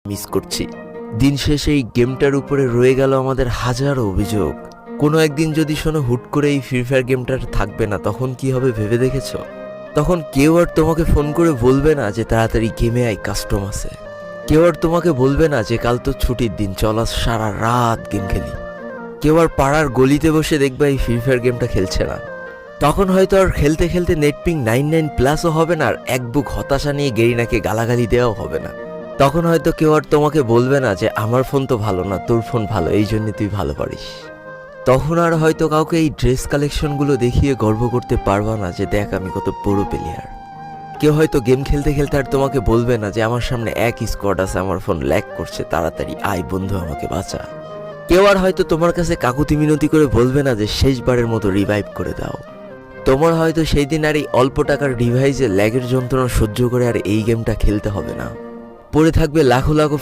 Miss করছি। দিন শেষে এই গেমটার উপরে রয়ে গেল আমাদের হাজারো অভিযোগ। কোনো একদিন যদি শোনো হুট করে এই ফ্রি ফায়ার গেমটার থাকবে না, তখন কি হবে ভেবে দেখেছ? তখন কেউ আর তোমাকে ফোন করে বলবে না যে তাড়াতাড়ি গেমে আই, কাস্টম আছে। কেউ আর তোমাকে বলবে না যে কাল তো ছুটির দিন, চল আজ সারা রাত গেম খেলি। কেউ আর পাড়ার গলিতে বসে দেখবে এই ফ্রি ফায়ার গেমটা খেলছে না। তখন হয়তো আর খেলতে খেলতে নেটপিং 99+ হবে না, আর এক বুক হতাশা নিয়ে গেরিনাকে গালাগালি দেওয়াও হবে না। তখন হয়তো কেউ আর তোমাকে বলবে না যে আমার ফোন তো ভালো না, তোর ফোন ভালো, এই জন্য তুই ভালো পারিস। তখন আর হয়তো কাউকে এই ড্রেস কালেকশনগুলো দেখিয়ে গর্ব করতে পারবা না যে দেখ আমি কত বড় প্লেয়ার। কেউ হয়তো গেম খেলতে খেলতে আর তোমাকে বলবে না যে আমার সামনে এক স্কোয়াড আছে, আমার ফোন ল্যাগ করছে, তাড়াতাড়ি আয় বন্ধু আমাকে বাঁচা। কেউ আর হয়তো তোমার কাছে কাকুতি মিনতি করে বলবে না যে শেষবারের মতো রিভাইভ করে দাও। তোমার হয়তো সেই দিন আর এই অল্প টাকার ডিভাইসে ল্যাগের যন্ত্রণা সহ্য করে আর এই গেমটা খেলতে হবে না। পড়ে থাকবে লাখো লাখো